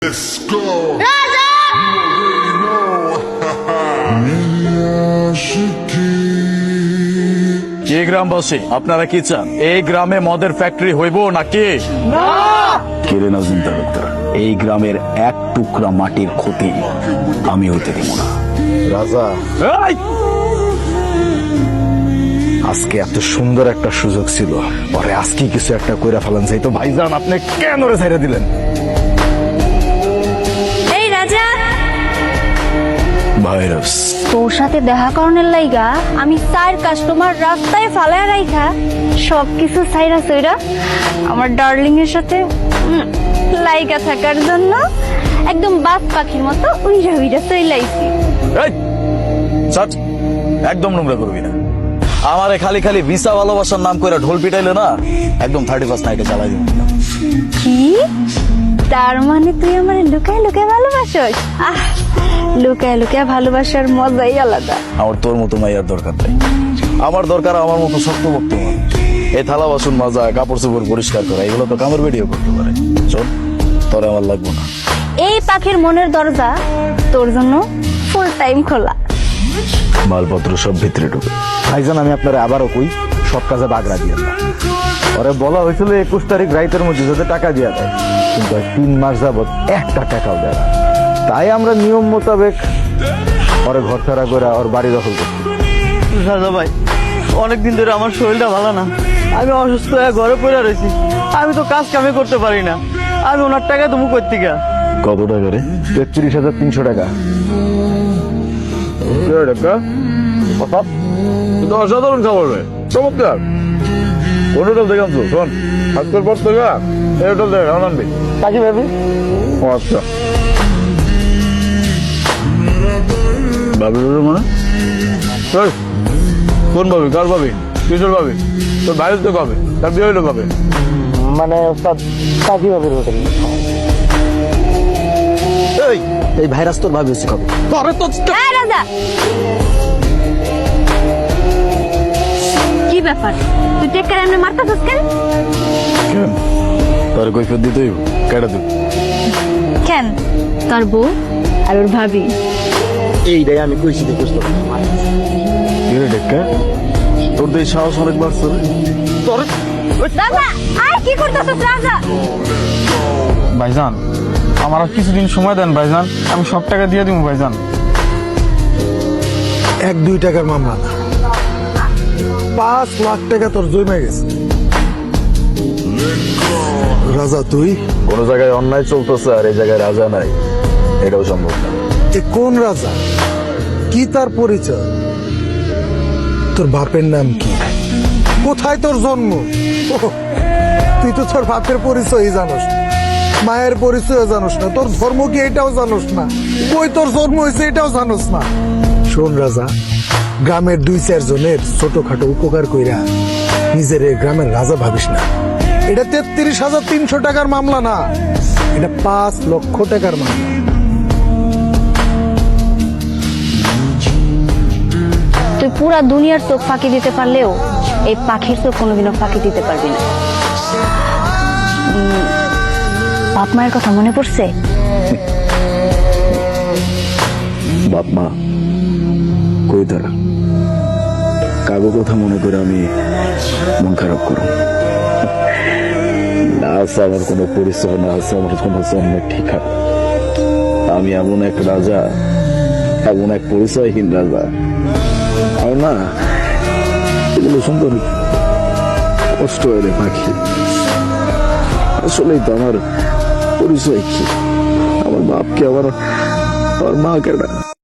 Let's go. কি গ্রামবাসী আপনারা কি চান এই গ্রামে মদের ফ্যাক্টরি হইব নাকি কেড়ে নাও চিন্তা করতে এই গ্রামের এক টুকরা মাটির ক্ষতি আমি হইতে দিব না রাজা এই! আজকে এত সুন্দর একটা সুযোগ ছিল পরে আজকে কিছু একটা কইরা ফেলান যাই তো ভাইজান আপনি কেন রে ছাইরা দিলেন এই রাজা, ভাইরাস তোর সাথে দেখা করণের লাইগা আমি 4 কাস্টমার রাস্তায় ফালায় রাইখা সবকিছু সাইরা সইরা আমার ডার্লিং এর সাথে লাইগা থাকার জন্য একদম বাস পাখির মতো উইরা উইরা চইলাইছি। এই ছাড়, একদম নোংরা করবি না আমারে খালি খালি ভিসা ভালোবাসার নাম করে ঢোল পিটাইলে না একদম 31 নাইটে চালাই দিব কি তার মানে তুই আমার লুকায় লুকায় ভালোবাসিস? আহ, লুকায় লুকায় ভালোবাসার মজাই আলাদা। আমার তোর মতো মাইয়ার দরকার নাই আমার দরকার আমার মতো শক্তভক্ত মানুষ এই থালা বাসন মাজা কাপড় চোপড় পরিষ্কার করা এগুলো তো কামের ভিডিও করতে পারে চল তোরে আমার লাগবো না এই পাখির মনের দরজা তোর জন্য ফুল টাইম খোলা। মালপত্র সব ভিতরে ঢুকে ভাইজান আমি আপনারা আবারও কই সব কাজে বাগড়া দিয়ে না ওরে বলা হয়েছিল 21 তারিখ রাইতের মধ্যে যাতে টাকা দিয়া দেয় কিন্তু 3 মাস যাবত একটা টাকাও দেয় না। তাই আমরা নিয়ম মোতাবেক ওরে ঘর ছাড়া করে ওর বাড়ি দখল করছি। রাজা ভাই অনেকদিন ধরে আমার শরীরটা ভালো না, আমি অসুস্থ হয়ে ঘরে পড়ে রয়েছি, আমি তো কাজ কামে করতে পারি না, আমি ওনার টাকা তুমি করতে গা। কত টাকা রে 33,300 টাকা। 10,000 খবর রে চমৎকার কোন হোটেল থেকে আনছো শোন আজকের পর থেকে এই হোটেল থেকে আনবি কাকি ভাবি ও আচ্ছা ভাবি মানে এই, কোন ভাবি কার ভাবি কিশোর ভাবি তোর ভাইয়ের তো কবে তার বিয়ে হইলো কবে মানে কাকি ভাবির হোটেল। এই ভাইরাস তোর ভাবি হচ্ছে কবে তোরে তো এই রাজা, কি ব্যাপার তুই টেক্কার এমনি মারতাছিস কেন? কেন তোর কৈফিয়ত দিতে হইব কেটে দিই কেন তোর বউ আর ওর ভাবি এইটাই আমি কইছি দেখছো কিরে ডেক্কা তোর তো এই সাহস অনেক বাড়ছে রে তোর রাজা আয় কি করতেছিস রাজা? ভাইজান আমার আর কিছুদিন সময় দেন ভাইজান, আমি সব টাকা দিয়ে দিব ভাইজান। 1-2 টাকার মামলা না, 5 লাখ টাকা তোর জমে গেছে। রাজা তুই কোন জায়গায় অন্যায় চলতেছে আর এই জায়গায় রাজা নাই এটাও সম্ভব না এ কোন রাজা? কি তার পরিচয়? তোর বাপের নাম কি? কোথায় তোর জন্ম? ওহ, তুই তো তোর বাপের পরিচয়ই জানোস না, মায়ের পরিচয় জানোস না, তোর ধর্ম কি এটাও জানোস না, কই তোর জন্ম হয়েছে এটাও জানোস না। শোন রাজা, গ্রামের 2-4 জনের ছোটখাটো উপকার কইরা নিজের গ্রামের রাজা ভাবিস না। এটা 33,300 টাকার মামলা না, এটা 5 লক্ষ টাকার মামলা। তুই পুরা দুনিয়ার চোখ ফাঁকি দিতে পারলেও এই পাখির চোখ কোনোদিনও ফাঁকি দিতে পারবি না। বাপ মায়ের কথা মনে পড়ছে? বাপ মা কই তারা কাগো কথা মনে করে আমি মন খারাপ করো না আছে আমার কোনো পরিচয় না আছে আমার কোনো জন্মের ঠিকানা আমি এমন এক রাজা এমন এক পরিচয়হীন রাজা আর না এগুলো সুন্দর কষ্ট হয় রে পাখি আসলেই তো আমার পরিচয় কি আমার বাপকে আমার মা কেডা